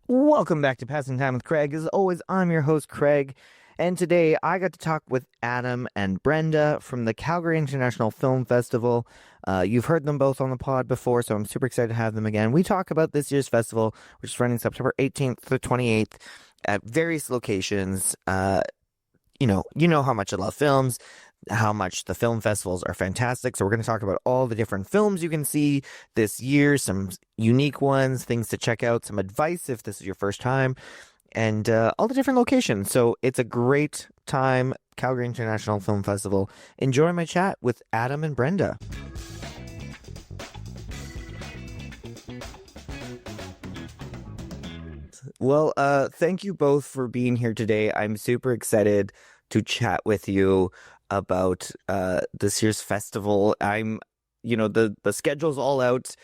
Welcome back to Passing Time with Craig. As always, I'm your host, Craig, and today I got to talk with Adam and Brenda from the Calgary International Film Festival. You've heard them both on the pod before, so I'm super excited to have them again. We talk about this year's festival, which is running September 18th to 28th at various locations. You know how much I love films, how much the film festivals are fantastic. So we're going to talk about all the different films you can see this year, some unique ones, things to check out, some advice if this is your first time, and all the different locations. So it's a great time, Calgary International Film Festival. Enjoy my chat with Adam and Brenda. Well, thank you both for being here today. I'm super excited to chat with you about this year's festival. The schedule's all out,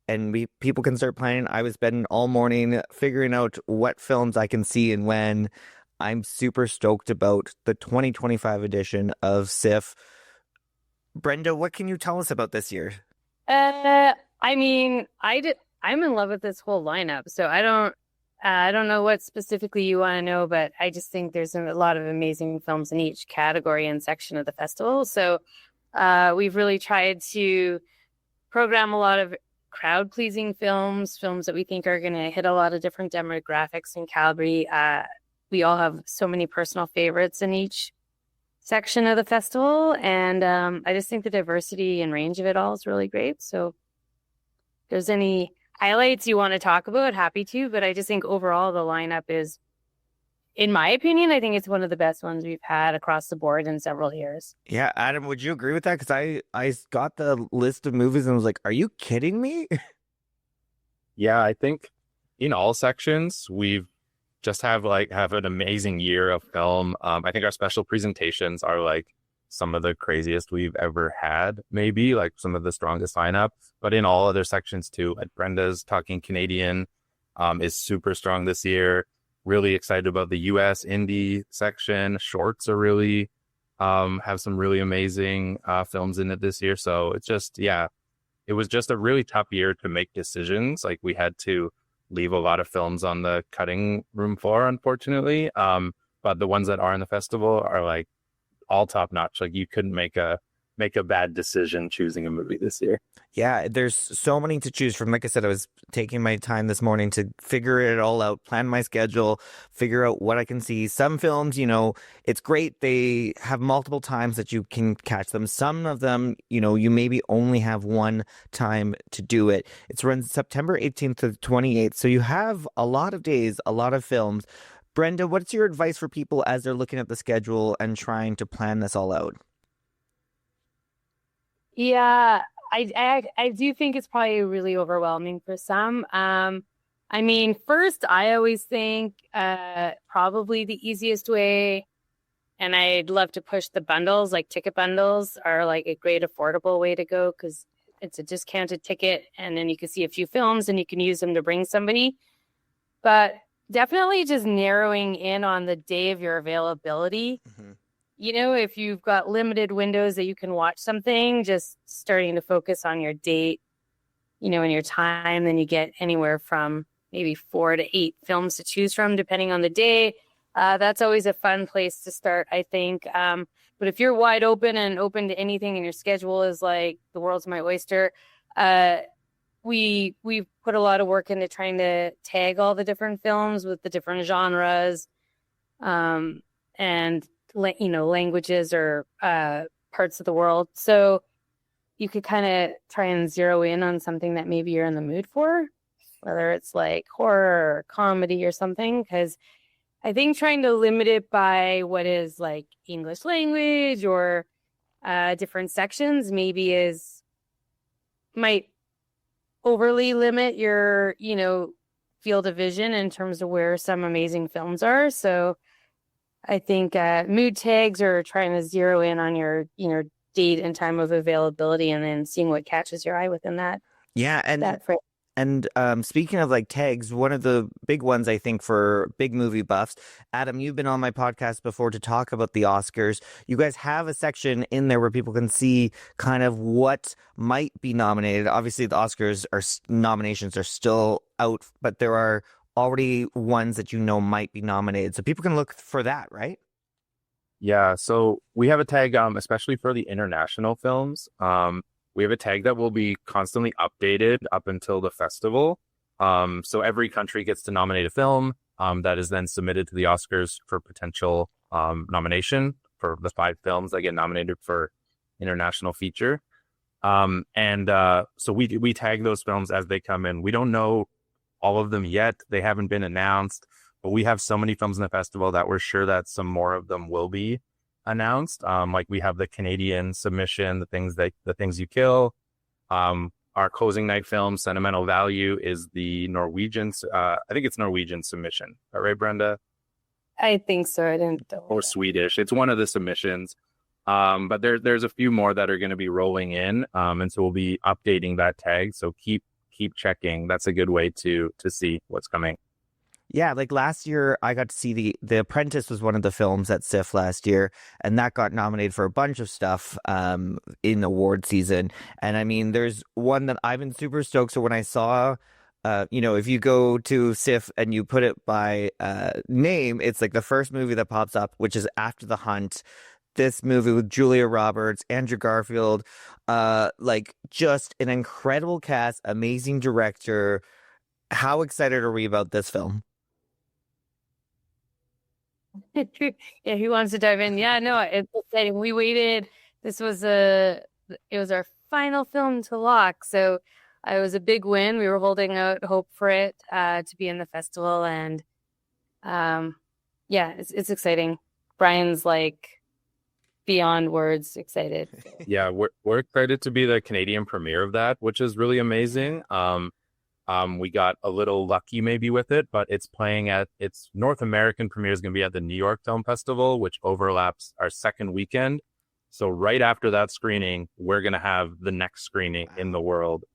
and people can start planning. I was spending all morning figuring out what films I can see and when. I'm super stoked about the 2025 edition of CIFF. Brenda, what can you tell us about this year? I'm in love with this whole lineup, so I don't know what specifically you want to know, but I just think there's a lot of amazing films in each category and section of the festival. So we've really tried to program a lot of crowd-pleasing films that we think are going to hit a lot of different demographics in Calgary. We all have so many personal favorites in each section of the festival, and I just think the diversity and range of it all is really great. So if there's any highlights you want to talk about, happy to, but I just think overall the lineup is, in my opinion, I think it's one of the best ones we've had across the board in several years. Yeah, Adam, would you agree with that? Because I got the list of movies and was like, are you kidding me? Yeah, I think in all sections we've just have an amazing year of film. I think our special presentations are like some of the craziest we've ever had, maybe like some of the strongest lineup. But in all other sections too, like Brenda's Talking Canadian is super strong this year. Really excited about the US indie section. Shorts are really have some really amazing films in it this year. So it's just, yeah, it was just a really tough year to make decisions. Like we had to leave a lot of films on the cutting room floor, unfortunately. But the ones that are in the festival are like all top notch. Like you couldn't make a bad decision choosing a movie this year. Yeah, there's so many to choose from. Like I said, I was taking my time this morning to figure it all out, plan my schedule, figure out what I can see. Some films, it's great. They have multiple times that you can catch them. Some of them, you maybe only have one time to do it. It's run September 18th to 28th. So you have a lot of days, a lot of films. Brenda, what's your advice for people as they're looking at the schedule and trying to plan this all out? Yeah, I do think it's probably really overwhelming for some. First, I always think probably the easiest way, and I'd love to push the bundles, like ticket bundles are like a great affordable way to go because it's a discounted ticket and then you can see a few films and you can use them to bring somebody. But definitely just narrowing in on the day of your availability. Mm-hmm. If you've got limited windows that you can watch something, just starting to focus on your date, and your time, then you get anywhere from maybe 4 to 8 films to choose from, depending on the day. That's always a fun place to start, I think. But if you're wide open and open to anything and your schedule is like the world's my oyster, we've put a lot of work into trying to tag all the different films with the different genres, and languages or parts of the world. So you could kind of try and zero in on something that maybe you're in the mood for, whether it's like horror or comedy or something. Because I think trying to limit it by what is like English language or different sections might overly limit your, field of vision in terms of where some amazing films are. So I think mood tags or trying to zero in on your, date and time of availability and then seeing what catches your eye within that. Yeah, that frame. And speaking of like tags, one of the big ones I think for big movie buffs, Adam, you've been on my podcast before to talk about the Oscars. You guys have a section in there where people can see kind of what might be nominated. Obviously, the Oscars nominations are still out, but there are already ones that might be nominated. So people can look for that, right? Yeah, so we have a tag, especially for the international films. We have a tag that will be constantly updated up until the festival. So every country gets to nominate a film that is then submitted to the Oscars for potential nomination for the 5 films that get nominated for international feature. So we tag those films as they come in. We don't know all of them yet. They haven't been announced, but we have so many films in the festival that we're sure that some more of them will be announced. Like we have the Canadian submission, the things you kill. Our closing night film, Sentimental Value, is the Norwegian. I think it's Norwegian submission. Right, Brenda? I think so. I didn't. Or Swedish. It's one of the submissions. But there's a few more that are going to be rolling in. And so we'll be updating that tag. So keep checking. That's a good way to see what's coming. Yeah, like last year, I got to see The Apprentice was one of the films at CIFF last year, and that got nominated for a bunch of stuff in award season. And I mean, there's one that I've been super stoked. So when I saw, if you go to CIFF and you put it by name, it's like the first movie that pops up, which is After the Hunt. This movie with Julia Roberts, Andrew Garfield, like just an incredible cast, amazing director. How excited are we about this film? Yeah, who wants to dive in? Yeah, no, it's exciting. We waited. It was our final film to lock, so it was a big win. We were holding out hope for it to be in the festival, and yeah, it's exciting. Brian's like beyond words excited. Yeah, we're excited to be the Canadian premiere of that, which is really amazing. We got a little lucky maybe with it, but it's playing at its North American premiere is going to be at the New York Film Festival, which overlaps our second weekend. So right after that screening, we're going to have the next screening in the world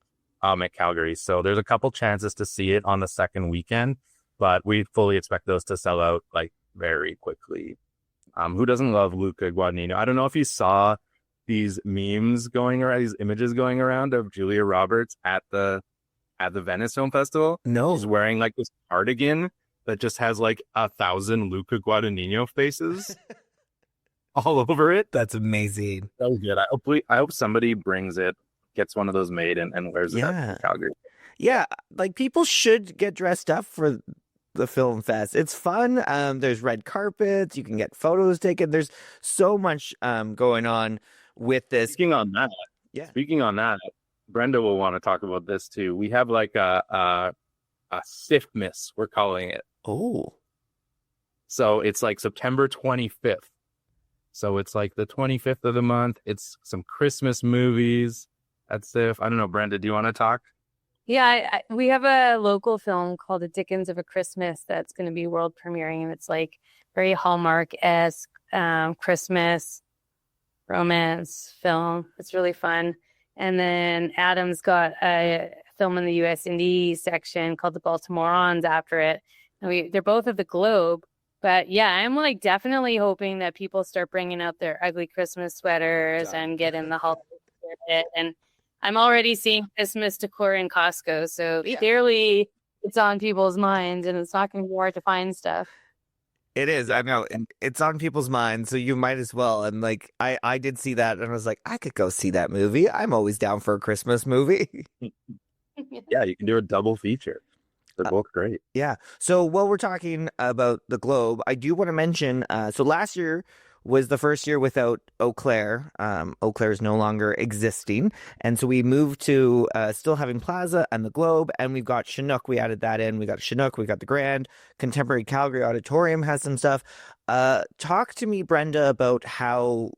at Calgary. So there's a couple chances to see it on the second weekend, but we fully expect those to sell out like very quickly. Who doesn't love Luca Guadagnino? I don't know if you saw these memes going around, these images going around of Julia Roberts at the Venice Film Festival. No. She's wearing like this cardigan that just has like 1,000 Luca Guadagnino faces all over it. That's amazing. That was good. I hope somebody brings it, gets one of those made and wears it at Calgary. Yeah, like people should get dressed up for the film fest. It's fun. There's red carpets. You can get photos taken. There's so much going on with this. Speaking on that, Brenda will want to talk about this too. We have like a CIFF miss, we're calling it. Oh. So it's like September 25th. So it's like the 25th of the month. It's some Christmas movies at CIFF. I don't know, Brenda, do you want to talk? Yeah, we have a local film called The Dickens of a Christmas that's going to be world premiering, and it's like very Hallmark-esque Christmas romance film. It's really fun. And then Adam's got a film in the US Indie section called The Baltimoreans after it. And they're both of the Globe. But yeah, I'm like definitely hoping that people start bringing out their ugly Christmas sweaters and get in the holiday spirit. And I'm already seeing Christmas decor in Costco. So clearly it's on people's minds and it's not going to be hard to find stuff. It is. I know. And it's on people's minds. So you might as well. And like, I did see that and I was like, I could go see that movie. I'm always down for a Christmas movie. Yeah, you can do a double feature. They're both great. Yeah. So while we're talking about the Globe, I do want to mention, so last year was the first year without Eau Claire. Eau Claire is no longer existing. And so we moved to still having Plaza and the Globe, and we've got Chinook. We added that in. We got Chinook, we got the Grand. Contemporary Calgary Auditorium has some stuff. Talk to me, Brenda, about how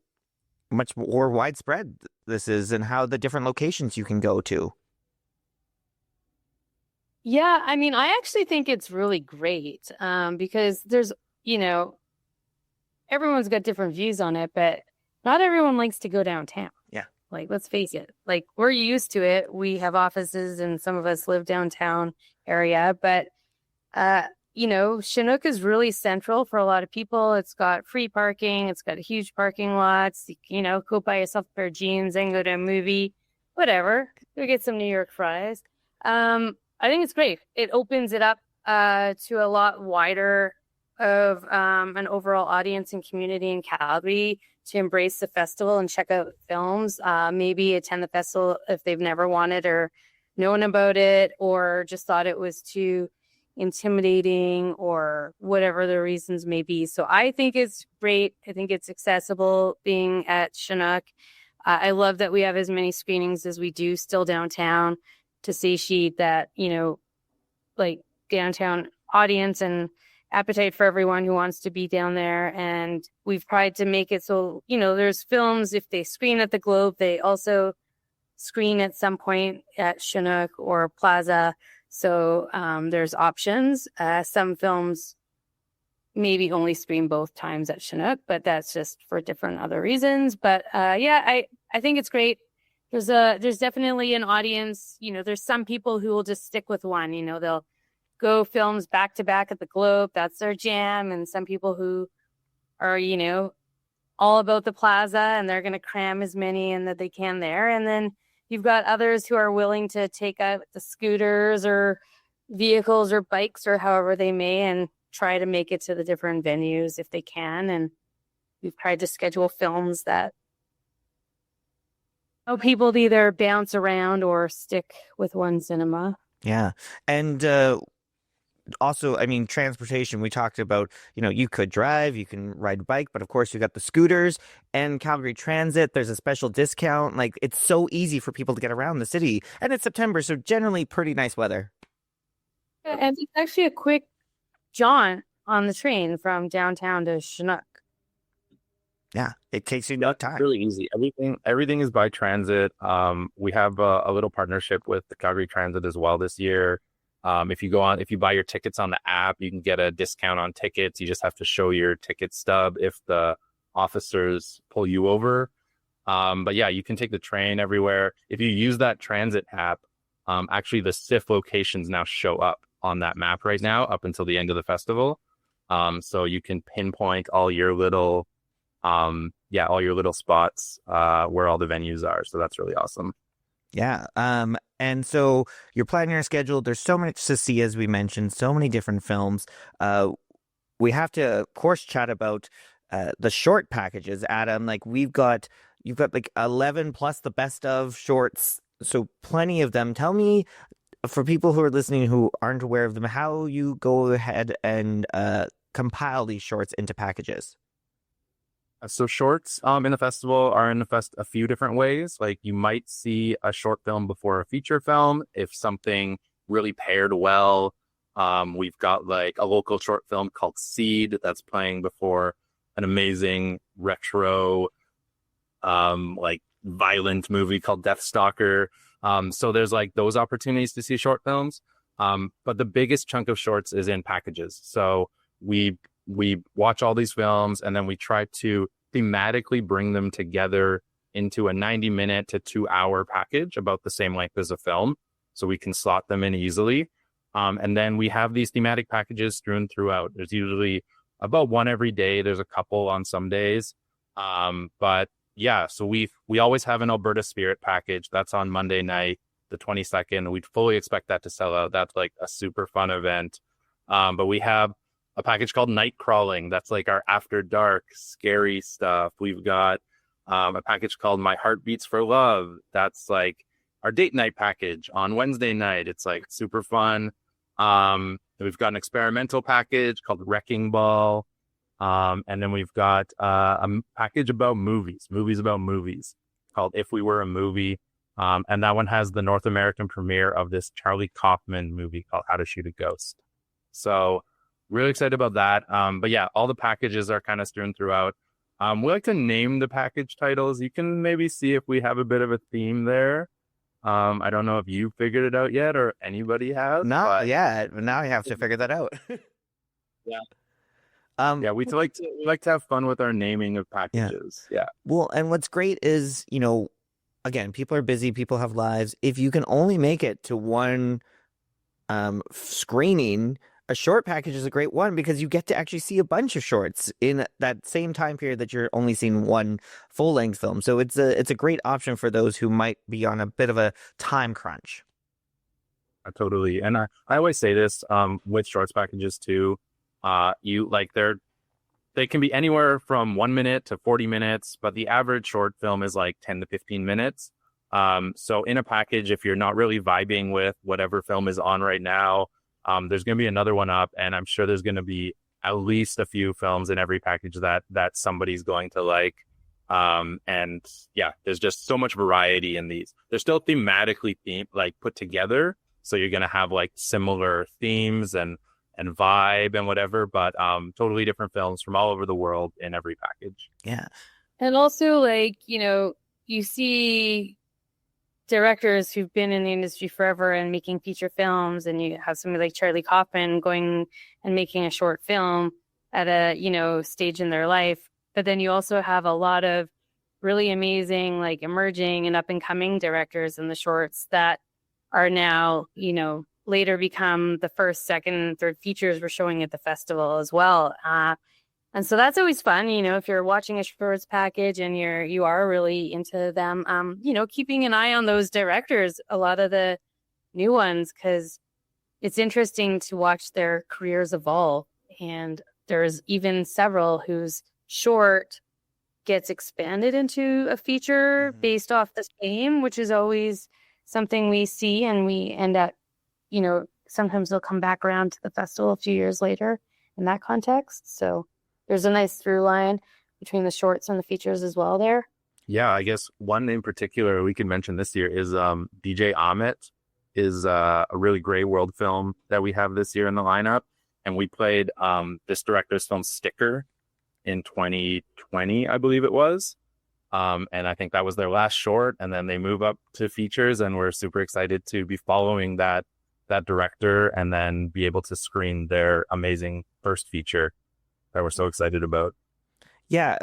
much more widespread this is and how the different locations you can go to. Yeah, I mean, I actually think it's really great because there's, everyone's got different views on it, but not everyone likes to go downtown. Yeah. Like, let's face it. Like, we're used to it. We have offices and some of us live downtown area, but, Chinook is really central for a lot of people. It's got free parking. It's got huge parking lots. Go buy yourself a pair of jeans and go to a movie, whatever. Go get some New York fries. I think it's great. It opens it up to a lot wider of an overall audience and community in Calgary to embrace the festival and check out films. Maybe attend the festival if they've never wanted or known about it, or just thought it was too intimidating, or whatever the reasons may be. So I think it's great. I think it's accessible being at Chinook. I love that we have as many screenings as we do still downtown to satiate that, like downtown audience and appetite for everyone who wants to be down there. And we've tried to make it so, there's films, if they screen at the Globe, they also screen at some point at Chinook or Plaza. So there's options. Some films maybe only screen both times at Chinook, but that's just for different other reasons. But I think it's great. There's definitely an audience. There's some people who will just stick with one. They'll go films back to back at the Globe. That's their jam. And some people who are, all about the Plaza, and they're going to cram as many in that they can there. And then you've got others who are willing to take out the scooters or vehicles or bikes or however they may and try to make it to the different venues if they can. And we've tried to schedule films that allow people to either bounce around or stick with one cinema. Yeah. And also, transportation, we talked about, you could drive, you can ride a bike, but of course you got the scooters and Calgary Transit. There's a special discount. Like, it's so easy for people to get around the city, and it's September, so generally pretty nice weather. Yeah, and it's actually a quick jaunt on the train from downtown to Chinook. Yeah, it takes you no time. Really easy. Everything is by transit. We have a little partnership with the Calgary Transit as well this year. If you buy your tickets on the app, you can get a discount on tickets. You just have to show your ticket stub if the officers pull you over. But yeah, you can take the train everywhere. If you use that transit app, actually the CIFF locations now show up on that map right now up until the end of the festival. So you can pinpoint all your little spots where all the venues are. So that's really awesome. Yeah. And so you're planning your schedule. There's so much to see, as we mentioned, so many different films. We have to, of course, chat about the short packages, Adam. Like, you've got like 11 plus the best of shorts. So plenty of them. Tell me, for people who are listening who aren't aware of them, how you go ahead and compile these shorts into packages. So shorts in the festival are in a few different ways. Like, you might see a short film before a feature film if something really paired well. We've got like a local short film called Seed that's playing before an amazing retro like violent movie called Deathstalker. So there's like those opportunities to see short films. But the biggest chunk of shorts is in packages. So we watch all these films, and then we try to thematically bring them together into a 90-minute to 2-hour package about the same length as a film, so we can slot them in easily. And then we have these thematic packages strewn throughout. There's usually about one every day. There's a couple on some days. But yeah, so we always have an Alberta Spirit package. That's on Monday night, the 22nd. We'd fully expect that to sell out. That's like a super fun event. But we have a package called Night Crawling. That's like our after dark scary stuff. We've got a package called My Heart Beats for Love. That's like our date night package on Wednesday night. It's like super fun. We've got an experimental package called Wrecking Ball. And then we've got a package about movies about movies called If We Were a Movie. And that one has the North American premiere of this Charlie Kaufman movie called How to Shoot a Ghost. So really excited about that. But yeah, all the packages are kind of strewn throughout. We like to name the package titles. You can maybe see if we have a bit of a theme there. I don't know if you figured it out yet or anybody has. Not yet, but now I have to figure that out. Yeah. We like to have fun with our naming of packages. Yeah. Well, and what's great is, again, people are busy, people have lives. If you can only make it to one screening, a short package is a great one because you get to actually see a bunch of shorts in that same time period that you're only seeing one full-length film. So it's a great option for those who might be on a bit of a time crunch. Totally. And I always say this with shorts packages too. You like they can be anywhere from 1 minute to 40 minutes, but the average short film is like 10 to 15 minutes. So in a package, if you're not really vibing with whatever film is on right now, there's going to be another one up, and I'm sure there's going to be at least a few films in every package that somebody's going to like. And yeah, there's just so much variety in these. They're still thematically put together. So you're going to have like similar themes and vibe and whatever, but totally different films from all over the world in every package. Yeah. And also, like, you see directors who've been in the industry forever and making feature films, and you have somebody like Charlie Kaufman going and making a short film at a, stage in their life. But then you also have a lot of really amazing, like, emerging and up and coming directors in the shorts that are now, later become the first, second, and third features we're showing at the festival as well. And so that's always fun, if you're watching a shorts package and you are really into them, keeping an eye on those directors, a lot of the new ones, because it's interesting to watch their careers evolve. And there's even several whose short gets expanded into a feature based off the same, which is always something we see, and we end up, sometimes they'll come back around to the festival a few years later in that context. So there's a nice through line between the shorts and the features as well there. Yeah, I guess one in particular we can mention this year is DJ Ahmet is a really great world film that we have this year in the lineup. And we played this director's film Sticker in 2020, I believe it was. And I think that was their last short, and then they move up to features, and we're super excited to be following that director and then be able to screen their amazing first feature that we're so excited about. Yeah,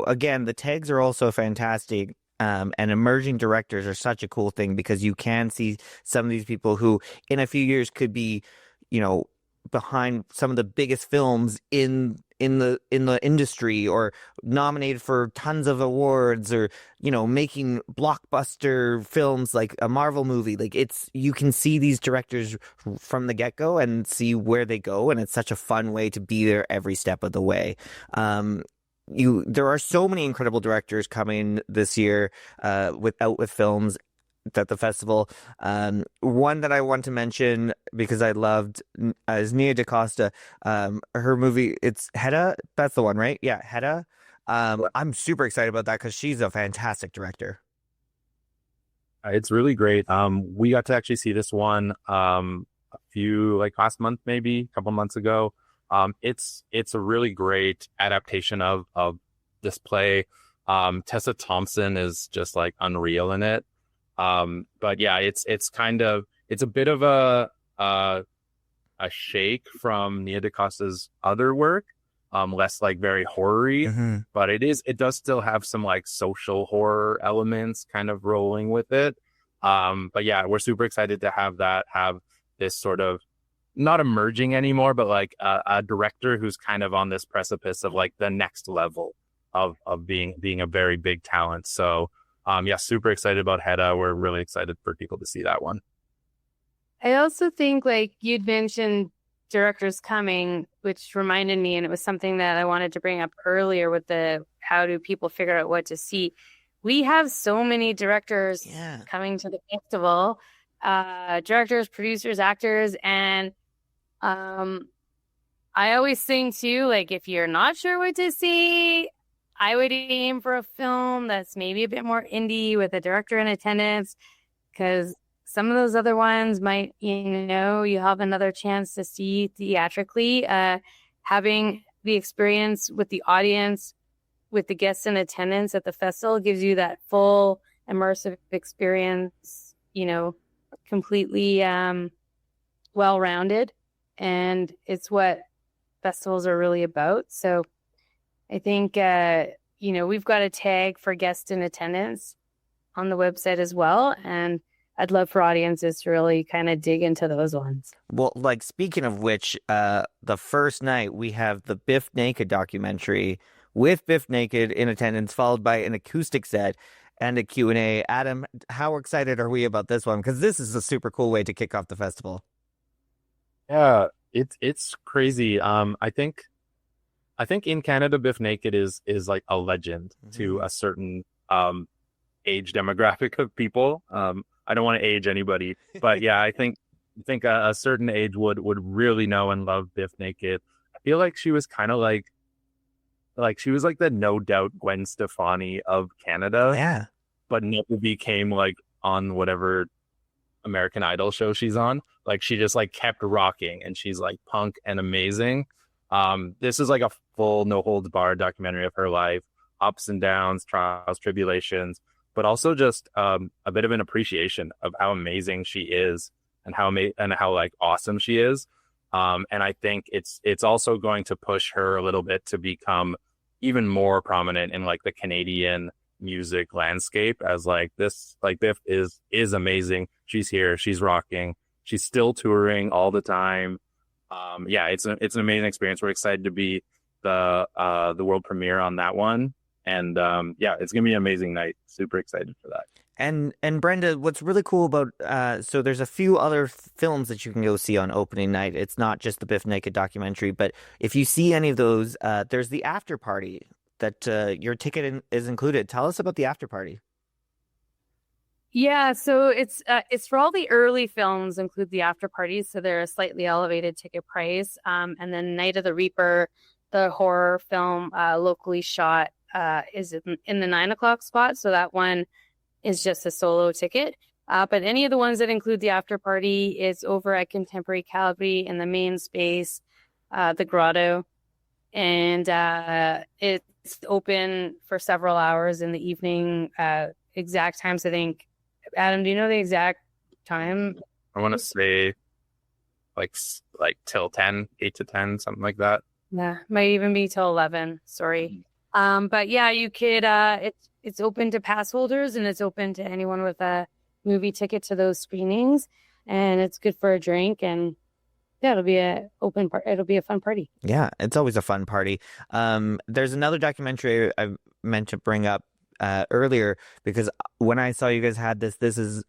again, the tags are also fantastic. And emerging directors are such a cool thing, because you can see some of these people who in a few years could be, behind some of the biggest films in the industry, or nominated for tons of awards, or making blockbuster films like a Marvel movie. Like, you can see these directors from the get-go and see where they go, and it's such a fun way to be there every step of the way. There are so many incredible directors coming this year with films at the festival. One that I want to mention because I loved is Nia DaCosta. Her movie, it's Hedda. That's the one, right? Yeah, Hedda. I'm super excited about that because she's a fantastic director. It's really great. We got to actually see this one a few, like last month, maybe a couple months ago. It's a really great adaptation of this play. Tessa Thompson is just like unreal in it. But yeah, it's a bit of a shake from Nia DaCosta's other work, less like very horror-y, but it does still have some like social horror elements kind of rolling with it. But yeah, we're super excited to have this sort of not emerging anymore, but like a director who's kind of on this precipice of like the next level of being a very big talent. So yeah, super excited about Hedda. We're really excited for people to see that one. I also think, like, you'd mentioned directors coming, which reminded me, and it was something that I wanted to bring up earlier with the how do people figure out what to see. We have so many directors coming to the festival, directors, producers, actors, and I always think too, like, if you're not sure what to see, I would aim for a film that's maybe a bit more indie with a director in attendance, because some of those other ones might, you have another chance to see theatrically. Having the experience with the audience, with the guests in attendance at the festival, gives you that full immersive experience, completely well-rounded. And it's what festivals are really about. So I think, we've got a tag for guests in attendance on the website as well. And I'd love for audiences to really kind of dig into those ones. Well, like, speaking of which, the first night we have the Biff Naked documentary with Biff Naked in attendance, followed by an acoustic set. and a Q&A. Adam, how excited are we about this one? Because this is a super cool way to kick off the festival. Yeah, it's crazy. I think in Canada, Biff Naked is like a legend to a certain age demographic of people. I don't want to age anybody, but yeah, I think a certain age would really know and love Biff Naked. I feel like she was kind of like she was like the No Doubt Gwen Stefani of Canada, Yeah. but never became like on whatever American Idol show she's on. Like she just like kept rocking, and she's like punk and amazing. This is like a full no holds barred documentary of her life, ups and downs, trials, tribulations, but also just a bit of an appreciation of how amazing she is and how like awesome she is. And I think it's also going to push her a little bit to become even more prominent in like the Canadian music landscape, as like this, like Biff is amazing. She's here, she's rocking, she's still touring all the time. Yeah, it's an amazing experience. We're excited to be the world premiere on that one, and yeah, it's gonna be an amazing night. Super excited for that. And Brenda, what's really cool about so there's a few other films that you can go see on opening night. It's not just the Biff Naked documentary, but if you see any of those, there's the after party that your ticket is included. Tell us about the after party. Yeah, so it's for all the early films include the after parties, so they're a slightly elevated ticket price. And then Night of the Reaper, the horror film locally shot, is in the 9 o'clock spot. So that one is just a solo ticket. But any of the ones that include the after party is over at Contemporary Calgary in the main space, the Grotto, and it's open for several hours in the evening. Exact times, I think. Adam, do you know the exact time? I want to say like till 10, 8 to 10, something like that. Yeah, might even be till 11. Sorry. But yeah, you could. It's open to pass holders, and it's open to anyone with a movie ticket to those screenings, and it's good for a drink. And yeah, it'll be it'll be a fun party. Yeah, it's always a fun party. There's another documentary I meant to bring up earlier, because when I saw you guys had this is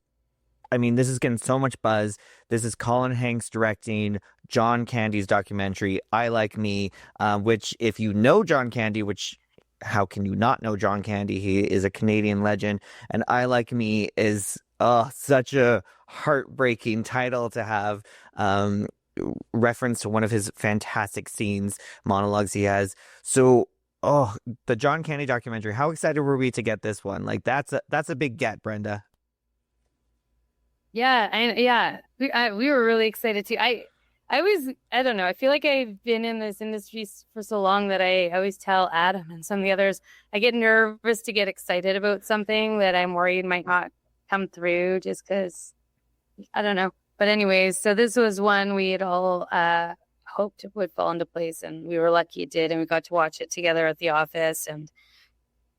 getting so much buzz. This is Colin Hanks directing John Candy's documentary, I Like Me, which if you know John Candy, which how can you not know John Candy? He is a Canadian legend, and I Like Me is such a heartbreaking title to have. Reference to one of his fantastic monologues he has. So the John Candy documentary, how excited were we to get this one? Like that's a big get, Brenda. Yeah, we were really excited too. I don't know. I feel like I've been in this industry for so long that I always tell Adam and some of the others, I get nervous to get excited about something that I'm worried might not come through, just because I don't know. But anyways, so this was one we had all hoped it would fall into place, and we were lucky it did, and we got to watch it together at the office. And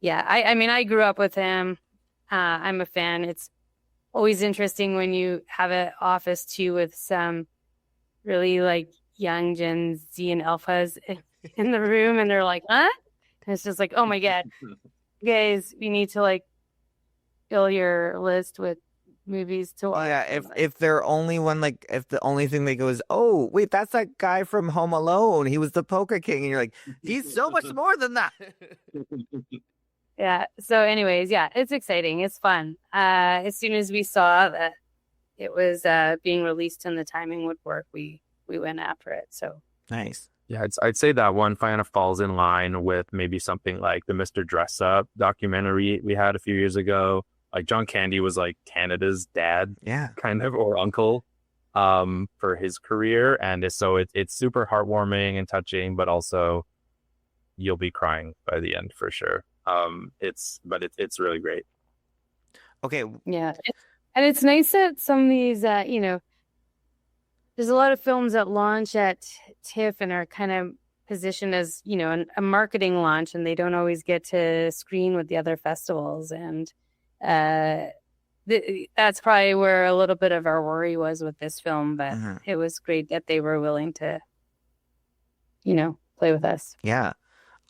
yeah, I mean, I grew up with him. I'm a fan. It's always interesting when you have an office too with some really like young Gen Z and alphas in the room, and they're like, huh? And it's just like, oh my God, guys, we need to like fill your list with movies to watch. Oh yeah, if they're only one, like if the only thing they go is, oh wait, that's that guy from Home Alone, he was the Polka King, and you're like, he's so much more than that. Yeah, so anyways, yeah, it's exciting, it's fun. As soon as we saw that it was being released and the timing would work, we went after it. So nice. Yeah, I'd say that one kind of falls in line with maybe something like the Mr. Dress Up documentary we had a few years ago. Like John Candy was like Canada's dad, yeah, kind of, or uncle, for his career, and so it's super heartwarming and touching, but also you'll be crying by the end for sure. It's really great. Okay, yeah, and it's nice that some of these, there's a lot of films that launch at TIFF and are kind of positioned as a marketing launch, and they don't always get to screen with the other festivals, and that's probably where a little bit of our worry was with this film, but it was great that they were willing to play with us. Yeah.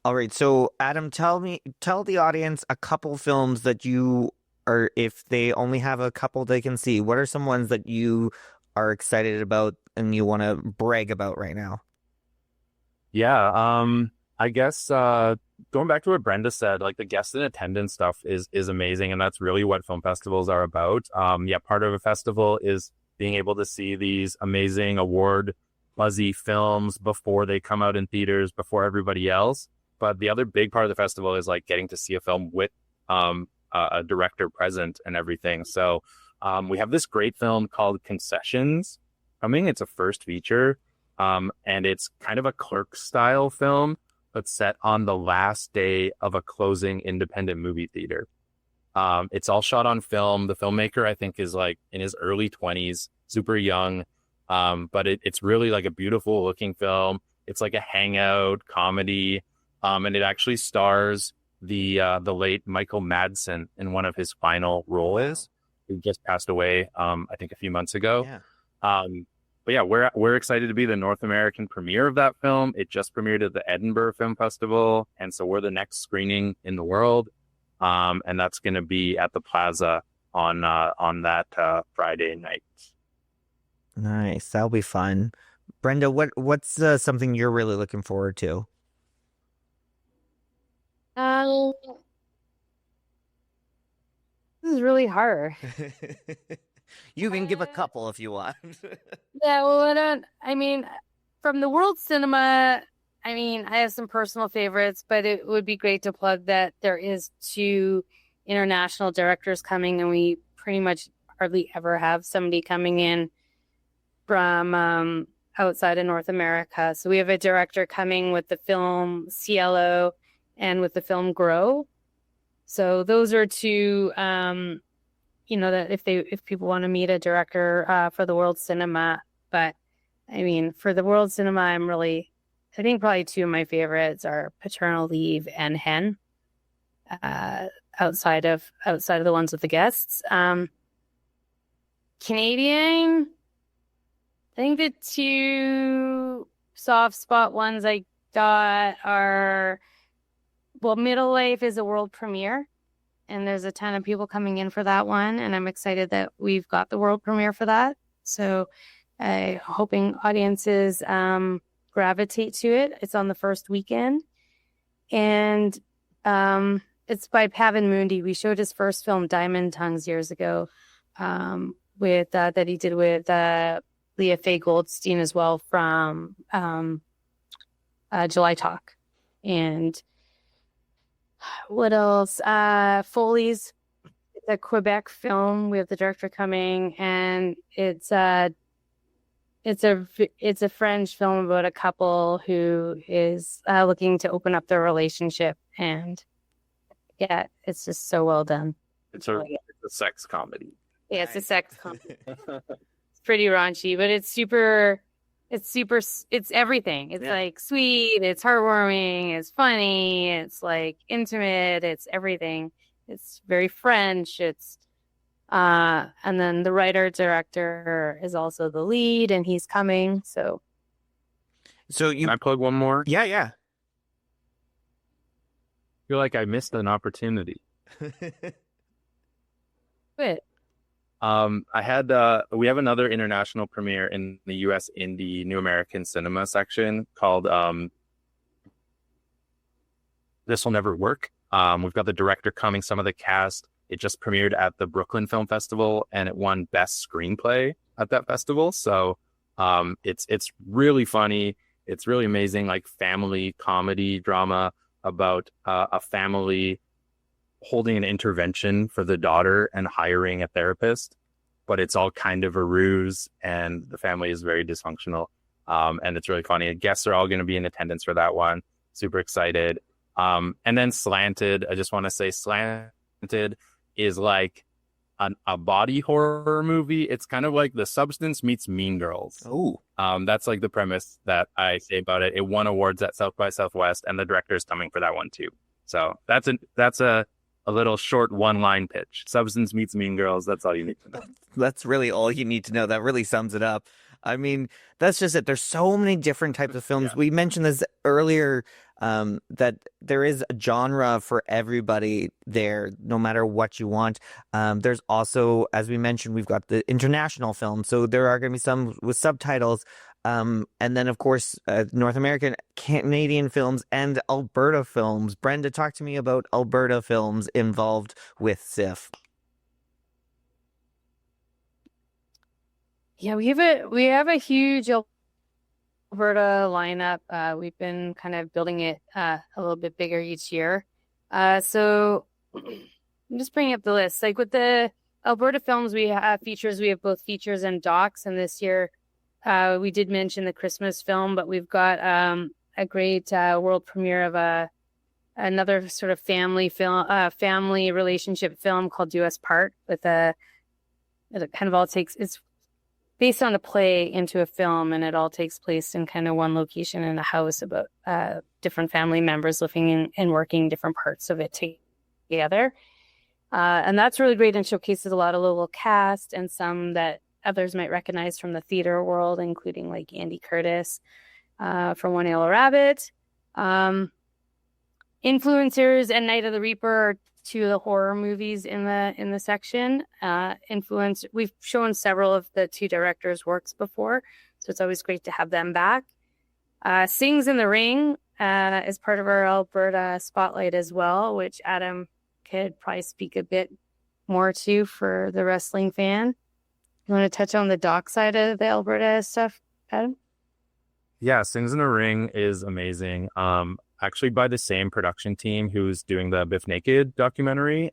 All right. So, Adam, tell the audience a couple films that you are, if they only have a couple they can see, what are some ones that you are excited about and you want to brag about right now? Yeah, I guess going back to what Brenda said, like the guest in attendance stuff is amazing, and that's really what film festivals are about. Yeah, part of a festival is being able to see these amazing award buzzy films before they come out in theaters, before everybody else. But the other big part of the festival is like getting to see a film with a director present and everything. So we have this great film called Concessions coming. It's a first feature. And it's kind of a Clerks style film, but set on the last day of a closing independent movie theater. It's all shot on film. The filmmaker, I think, is like in his early 20s, super young. But it's really like a beautiful looking film. It's like a hangout comedy. And it actually stars the late Michael Madsen in one of his final roles, who just passed away, I think a few months ago. Yeah. But yeah, we're excited to be the North American premiere of that film. It just premiered at the Edinburgh Film Festival, and so we're the next screening in the world. And that's going to be at the Plaza on that Friday night. Nice. That'll be fun. Brenda, what's something you're really looking forward to? Um, this is really hard. You can give a Uh, couple if you want. Yeah, well, I mean, from the world cinema, I mean, I have some personal favorites, but it would be great to plug that there is two international directors coming, and we pretty much hardly ever have somebody coming in from outside of North America. So we have a director coming with the film Cielo and with the film Grow. So those are two, that if people want to meet a director for the world cinema. But I mean, for the world cinema, I think probably two of my favorites are Paternal Leave and Hen, outside of the ones with the guests. Canadian, I think the two soft spot ones I got are, well, Middle Life is a world premiere, and there's a ton of people coming in for that one, and I'm excited that we've got the world premiere for that. So I'm hoping audiences gravitate to it. It's on the first weekend, and it's by Pavan Mundi. We showed his first film, Diamond Tongues, years ago, with that he did with Leah Faye Goldstein as well from July Talk. And what else? Foley's. It's a Quebec film. We have the director coming, and it's a French film about a couple who is looking to open up their relationship, and yeah, it's just so well done. It's a sex comedy. Yeah, it's a sex comedy. It's pretty raunchy, but it's everything. It's like sweet, it's heartwarming, it's funny, it's like intimate, it's everything. It's very French. It's and then the writer director is also the lead, and he's coming. So Can I plug one more? Yeah. I feel like I missed an opportunity. but We have another international premiere in the US Indie New American Cinema section called This Will Never Work. We've got the director coming, some of the cast. It just premiered at the Brooklyn Film Festival, and it won Best Screenplay at that festival. So it's really funny. It's really amazing, like family comedy drama about a family holding an intervention for the daughter and hiring a therapist, but it's all kind of a ruse, and the family is very dysfunctional. And it's really funny. Guests are all going to be in attendance for that one. Super excited. And then Slanted, I just want to say Slanted is like a body horror movie. It's kind of like The Substance meets Mean Girls. Oh, That's like the premise that I say about it. It won awards at South by Southwest, and the director is coming for that one too. So that's a little short one-line pitch. Substance meets Mean Girls. That's all you need to know. that's really all you need to know. That really sums it up. I mean, that's just it. There's so many different types of films. Yeah. We mentioned this earlier that there is a genre for everybody there, no matter what you want. There's also, as we mentioned, we've got the international film, so there are going to be some with subtitles. And then, of course, North American, Canadian films, and Alberta films. Brenda, talk to me about Alberta films involved with CIFF. Yeah, we have a huge Alberta lineup. We've been kind of building it a little bit bigger each year. So I'm just bringing up the list. Like with the Alberta films, we have features. We have both features and docs. And this year, we did mention the Christmas film, but we've got a great world premiere of another sort of family film, family relationship film called Do Us Part. With it kind of all takes it's based on a play into a film, and it all takes place in kind of one location in a house about different family members living and working different parts of it together. And that's really great and showcases a lot of local cast and some that others might recognize from the theater world, including like Andy Curtis from One Yellow Rabbit. Influencers and Night of the Reaper are two of the horror movies in the section. We've shown several of the two directors' works before, so it's always great to have them back. Sings in the Ring is part of our Alberta spotlight as well, which Adam could probably speak a bit more to for the wrestling fan. You want to touch on the doc side of the Alberta stuff, Adam? Yeah, Sings in the Ring is amazing. Actually by the same production team who's doing the Biff Naked documentary.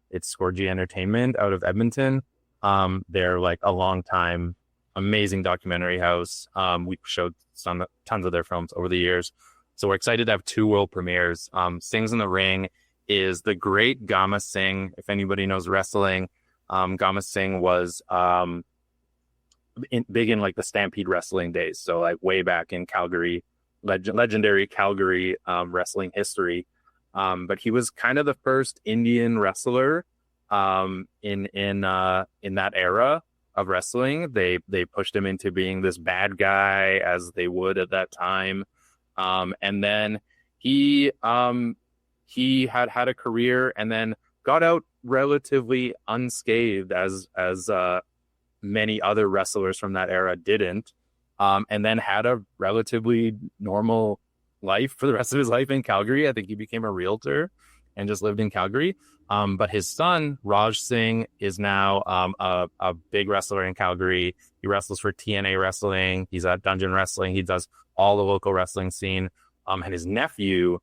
It's Scorgie Entertainment out of Edmonton. They're like a long time amazing documentary house. We showed tons of their films over the years. So we're excited to have two world premieres. Sings in the Ring is the great Gama Singh. If anybody knows wrestling, Gama Singh was big in like the Stampede wrestling days. So like way back in Calgary, legendary Calgary wrestling history. But he was kind of the first Indian wrestler in that era of wrestling. They pushed him into being this bad guy, as they would at that time. And then he had a career and then got out relatively unscathed, as many other wrestlers from that era didn't. And then had a relatively normal life for the rest of his life in Calgary. I think he became a realtor and just lived in Calgary. But his son, Raj Singh, is now a big wrestler in Calgary. He wrestles for TNA Wrestling. He's at Dungeon Wrestling. He does all the local wrestling scene. And his nephew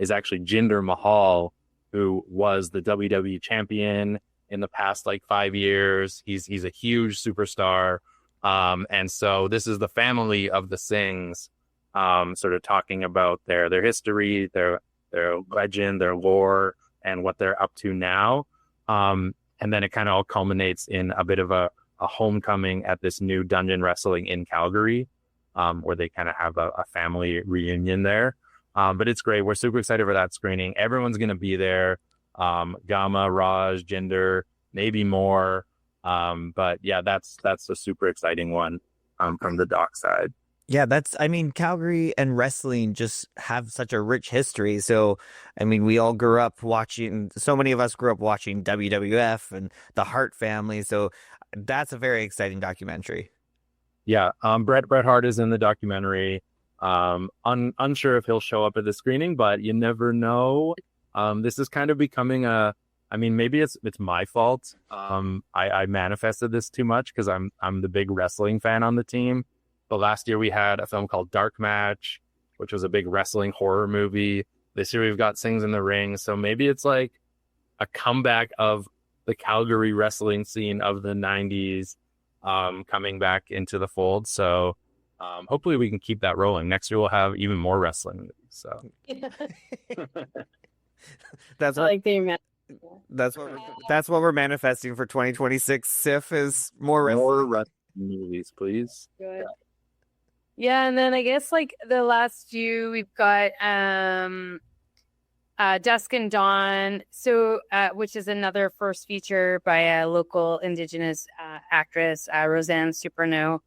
is actually Jinder Mahal, who was the WWE champion in the past like 5 years. He's a huge superstar. And so this is the family of the Singhs, sort of talking about their history, their legend, their lore, and what they're up to now. And then it kind of all culminates in a bit of a homecoming at this new Dungeon Wrestling in Calgary, where they kind of have a family reunion there. But it's great. We're super excited for that screening. Everyone's going to be there. Gama, Raj, Jinder, maybe more. But yeah, that's a super exciting one from the doc side. Yeah, Calgary and wrestling just have such a rich history. So, I mean, we all grew up watching, so many of us grew up watching WWF and the Hart family. So that's a very exciting documentary. Yeah. Bret Hart is in the documentary. Unsure if he'll show up at the screening, but you never know. This is kind of becoming maybe it's my fault. I manifested this too much because I'm the big wrestling fan on the team. But last year we had a film called Dark Match, which was a big wrestling horror movie. This year we've got Sings in the Ring. So maybe it's like a comeback of the Calgary wrestling scene of the 90s coming back into the fold. So hopefully we can keep that rolling. Next year we'll have even more wrestling movies. So that's what we're manifesting for 2026. CIFF is more wrestling movies, please. Good. Yeah, and then I guess like the last few we've got Dusk and Dawn, so which is another first feature by a local Indigenous actress, Roseanne Superno.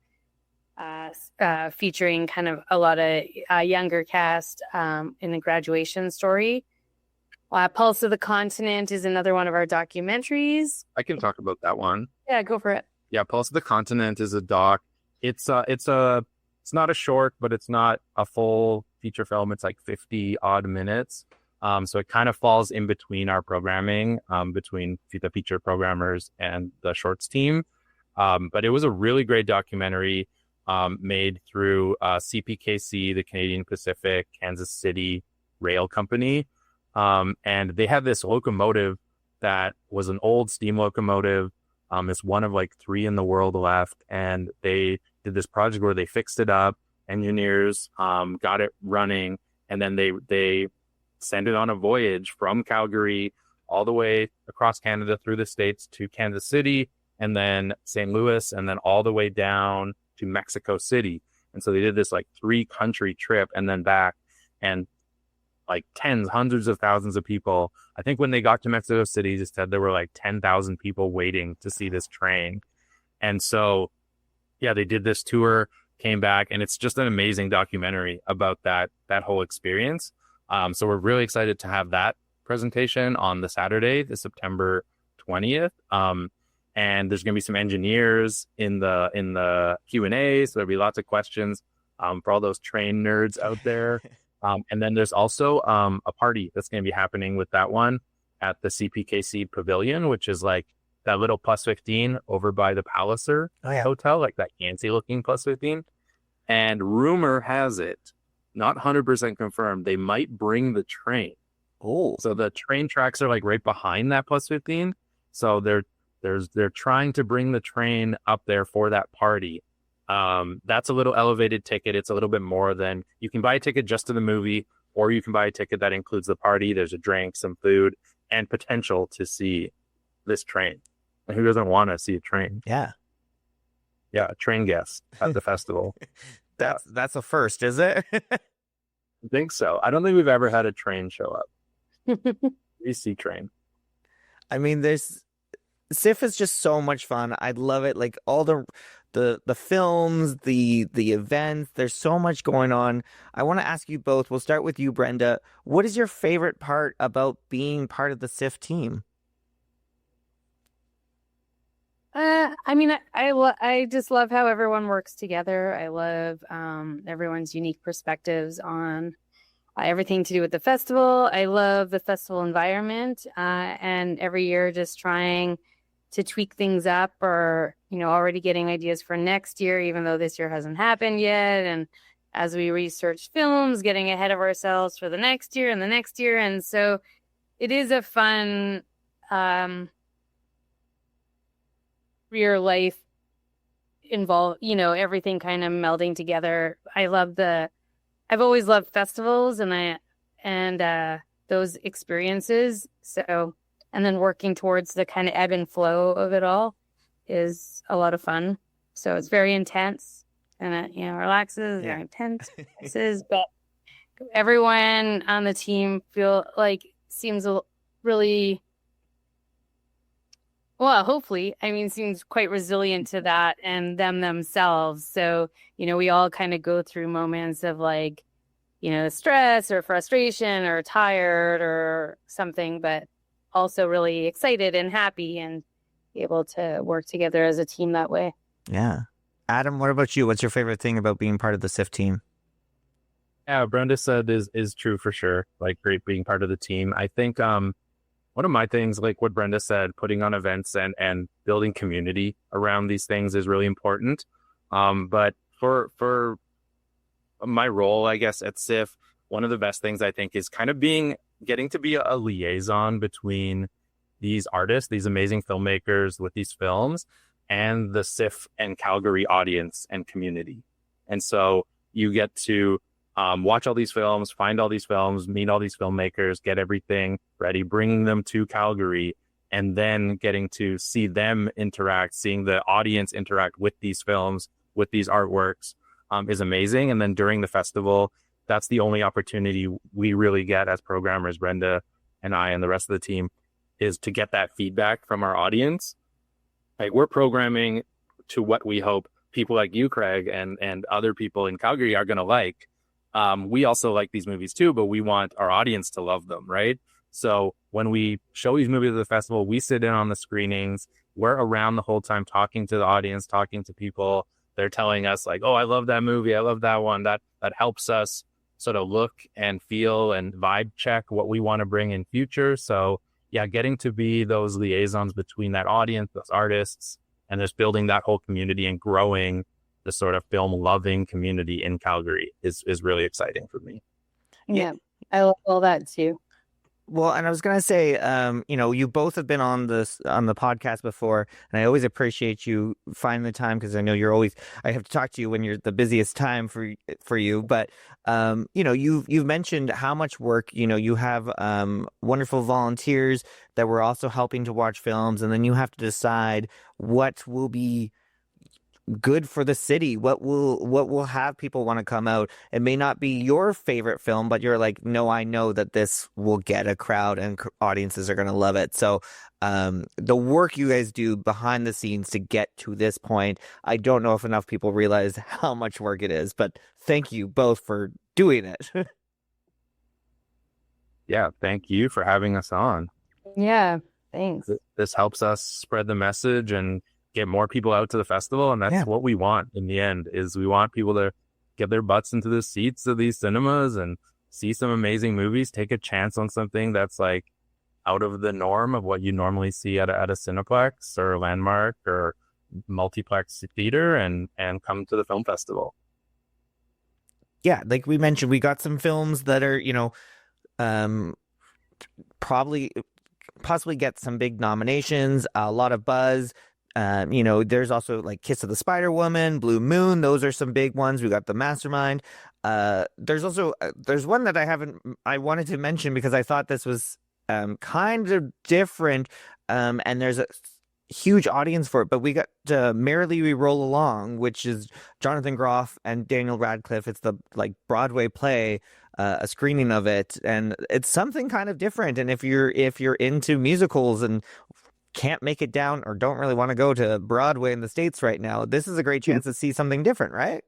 featuring kind of a lot of younger cast in a graduation story. Pulse of the Continent is another one of our documentaries. I can talk about that one. Yeah, go for it. Yeah, Pulse of the Continent is a doc. It's not a short, but it's not a full feature film. It's like 50 odd minutes. So it kind of falls in between our programming, between the feature programmers and the shorts team. But it was a really great documentary made through CPKC, the Canadian Pacific Kansas City Rail Company. And they had this locomotive that was an old steam locomotive. It's one of like 3 in the world left. And they did this project where they fixed it up. Engineers got it running. And then they sent it on a voyage from Calgary all the way across Canada through the States to Kansas City, and then St. Louis, and then all the way down to Mexico City. And so they did this like 3-country trip and then back, and like hundreds of thousands of people. I think when they got to Mexico City, they said there were like 10,000 people waiting to see this train. And so, yeah, they did this tour, came back, and it's just an amazing documentary about that whole experience. So we're really excited to have that presentation on the Saturday, the September 20th. And there's going to be some engineers in the Q&A. So there'll be lots of questions for all those train nerds out there. And then there's also a party that's going to be happening with that one at the CPKC Pavilion, which is like that little +15 over by the Palliser Hotel, like that fancy looking +15. And rumor has it, not 100% confirmed, they might bring the train. Oh, so the train tracks are like right behind that +15. So they're trying to bring the train up there for that party. That's a little elevated ticket. It's a little bit more than, you can buy a ticket just to the movie, or you can buy a ticket that includes the party. There's a drink, some food, and potential to see this train. And who doesn't want to see a train? Yeah, a train guest at the festival. That's a first, is it? I think so. I don't think we've ever had a train show up. We see train. I mean, CIFF is just so much fun. I love it. Like all the films, the events, there's so much going on. I want to ask you both. We'll start with you, Brenda. What is your favorite part about being part of the CIFF team? I mean, I just love how everyone works together. I love everyone's unique perspectives on everything to do with the festival. I love the festival environment, and every year just trying to tweak things up, or, already getting ideas for next year, even though this year hasn't happened yet. And as we research films, getting ahead of ourselves for the next year and the next year. And so it is a fun real life involved, everything kind of melding together. I've always loved festivals and those experiences. So, and then working towards the kind of ebb and flow of it all is a lot of fun. So it's very intense, and it, relaxes, very intense, but everyone on the team seems really, well, hopefully, seems quite resilient to that and themselves. So, we all kind of go through moments of stress or frustration or tired or something, but also really excited and happy and able to work together as a team that way. Yeah. Adam, what about you? What's your favorite thing about being part of the CIFF team? Yeah, Brenda said is true for sure. Like, great being part of the team. I think one of my things, like what Brenda said, putting on events and building community around these things is really important. But for my role, I guess, at CIFF, one of the best things I think is kind of getting to be a liaison between these artists, these amazing filmmakers with these films, and the CIFF and Calgary audience and community. And so you get to watch all these films, find all these films, meet all these filmmakers, get everything ready, bringing them to Calgary, and then getting to see them interact, seeing the audience interact with these films, with these artworks, is amazing. And then during the festival, that's the only opportunity we really get as programmers, Brenda and I and the rest of the team, is to get that feedback from our audience. Like, we're programming to what we hope people like you, Craig, and other people in Calgary are going to like. We also like these movies too, but we want our audience to love them, right? So when we show these movies at the festival, we sit in on the screenings. We're around the whole time talking to the audience, talking to people. They're telling us like, oh, I love that movie. I love that one. That helps us sort of look and feel and vibe check what we want to bring in future. So yeah, getting to be those liaisons between that audience, those artists, and just building that whole community and growing the sort of film loving community in Calgary is really exciting for me. Yeah, I love all that too. Well, and I was gonna say, you both have been on the podcast before, and I always appreciate you finding the time because I know I have to talk to you when you're the busiest time for you. But you've mentioned how much work you have wonderful volunteers that were also helping to watch films, and then you have to decide what will be good for the city, what will have people want to come out. It may not be your favorite film, but you're like, no, I know that this will get a crowd and audiences are going to love it. So the work you guys do behind the scenes to get to this point, I don't know if enough people realize how much work it is, but thank you both for doing it. Yeah, thank you for having us on. Yeah, thanks. This helps us spread the message and get more people out to the festival, and that's what we want in the end. Is we want people to get their butts into the seats of these cinemas and see some amazing movies, take a chance on something that's like out of the norm of what you normally see at a Cineplex or a Landmark or multiplex theater, and come to the film festival. Yeah, like we mentioned, we got some films that are possibly get some big nominations, a lot of buzz. There's also like Kiss of the Spider Woman, Blue Moon. Those are some big ones. We got The Mastermind. There's one that I wanted to mention because I thought this was kind of different. And there's a huge audience for it, but we got Merrily We Roll Along, which is Jonathan Groff and Daniel Radcliffe. It's the like Broadway play, a screening of it, and it's something kind of different. And if you're into musicals and can't make it down or don't really want to go to Broadway in the States right now, this is a great chance to see something different, right?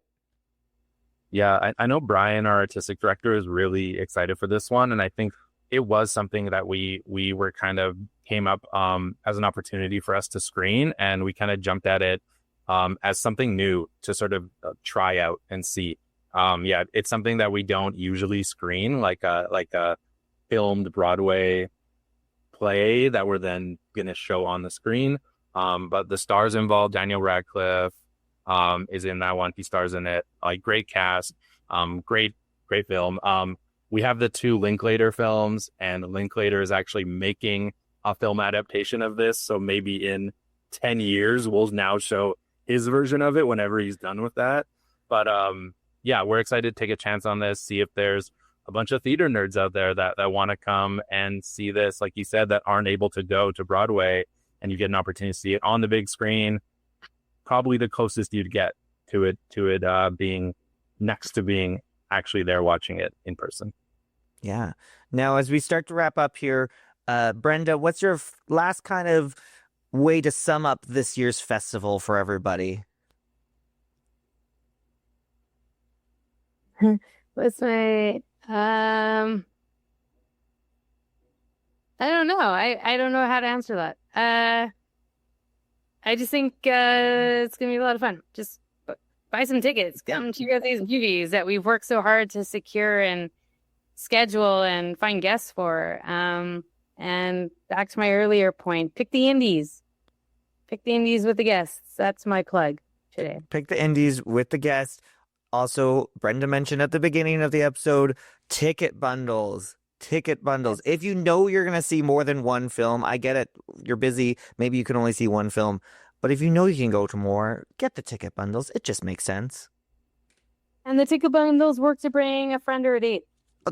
Yeah, I know Brian, our artistic director, is really excited for this one. And I think it was something that we were kind of came up as an opportunity for us to screen. And we kind of jumped at it as something new to sort of try out and see. It's something that we don't usually screen, like a filmed Broadway play that we're then going to show on the screen. But the stars involved, Daniel Radcliffe is in that one. He stars in it. Like, great cast, great film. We have the two Linklater films, and Linklater is actually making a film adaptation of this. So maybe in 10 years, we'll now show his version of it whenever he's done with that. But we're excited to take a chance on this, see if there's a bunch of theater nerds out there that want to come and see this, like you said, that aren't able to go to Broadway, and you get an opportunity to see it on the big screen. Probably the closest you'd get to it being next to being actually there watching it in person. Yeah. Now, as we start to wrap up here, Brenda, what's your last kind of way to sum up this year's festival for everybody? What's my I don't know. I don't know how to answer that. I just think it's gonna be a lot of fun. Just buy some tickets. Come check out these movies that we've worked so hard to secure and schedule and find guests for. And back to my earlier point, pick the indies. Pick the indies with the guests. That's my plug today. Pick the indies with the guests. Also, Brenda mentioned at the beginning of the episode, ticket bundles. If you know you're going to see more than one film, I get it. You're busy. Maybe you can only see one film. But if you know you can go to more, get the ticket bundles. It just makes sense. And the ticket bundles work to bring a friend or a date.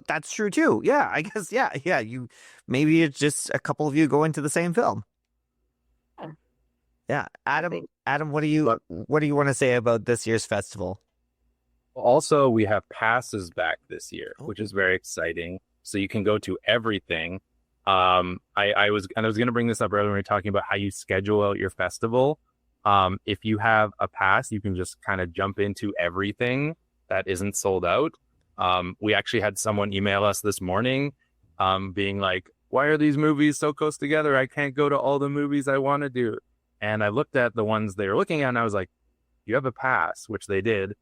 That's true too. Yeah, I guess. Yeah. Maybe it's just a couple of you going to the same film. Yeah. Adam, what do you want to say about this year's festival? Also, we have passes back this year, which is very exciting. So you can go to everything. I was going to bring this up earlier when we were talking about how you schedule out your festival. If you have a pass, you can just kind of jump into everything that isn't sold out. We actually had someone email us this morning, being like, why are these movies so close together? I can't go to all the movies I want to do. And I looked at the ones they were looking at and I was like, you have a pass, which they did.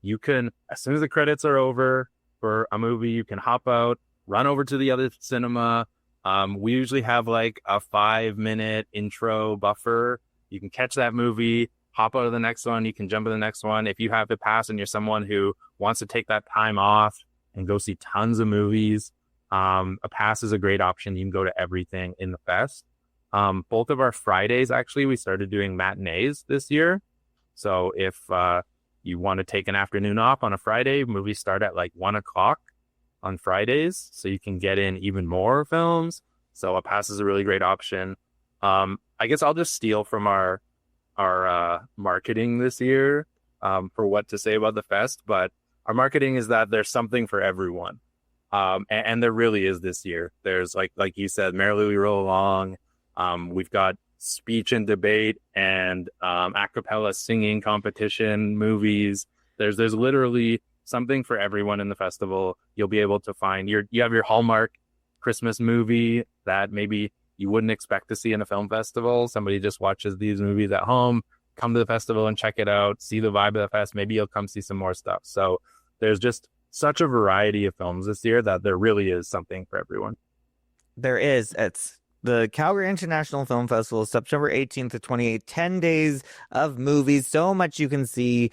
You can, as soon as the credits are over for a movie, you can hop out, run over to the other cinema. We usually have like a 5-minute intro buffer. You can catch that movie, hop out of the next one. You can jump to the next one. If you have a pass and you're someone who wants to take that time off and go see tons of movies, a pass is a great option. You can go to everything in the fest. Both of our Fridays, actually, we started doing matinees this year. So if you want to take an afternoon off on a Friday, movies start at like 1:00 on Fridays, so you can get in even more films. So a pass is a really great option. I guess I'll just steal from our marketing this year for what to say about the fest, but our marketing is that there's something for everyone. And there really is this year. There's like you said, Merrily We Roll Along. We've got speech and debate and a cappella singing competition movies. There's literally something for everyone in the festival. You'll be able to find you have your Hallmark Christmas movie that maybe you wouldn't expect to see in a film festival. Somebody just watches these movies at home, come to the festival and check it out, see the vibe of the fest. Maybe you'll come see some more stuff. So there's just such a variety of films this year that there really is something for everyone. There is. It's the Calgary International Film Festival, September 18th to 28th, 10 days of movies, so much you can see.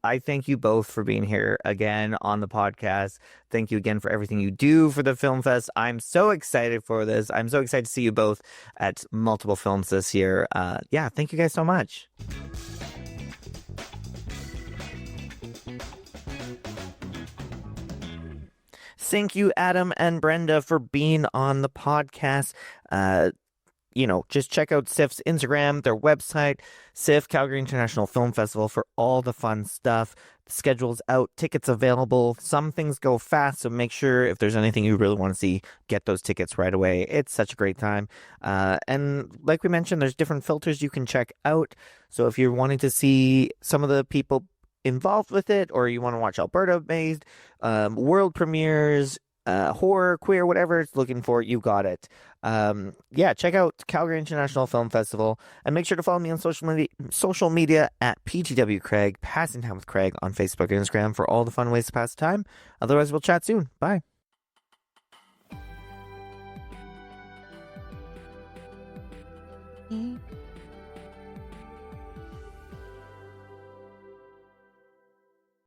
I thank you both for being here again on the podcast. Thank you again for everything you do for the Film Fest. I'm so excited for this. I'm so excited to see you both at multiple films this year. Yeah, thank you guys so much. Thank you, Adam and Brenda, for being on the podcast. Just check out CIFF's Instagram, their website, CIFF, Calgary International Film Festival, for all the fun stuff. The schedule's out, tickets available. Some things go fast, so make sure if there's anything you really want to see, get those tickets right away. It's such a great time. And like we mentioned, there's different filters you can check out. So if you're wanting to see some of the people involved with it, or you want to watch Alberta-based world premieres, horror, queer, whatever it's looking for, you got it. Check out Calgary International Film Festival, and make sure to follow me on social media at PTW Craig, Passing Time with Craig on Facebook and Instagram for all the fun ways to pass the time. Otherwise, we'll chat soon. Bye.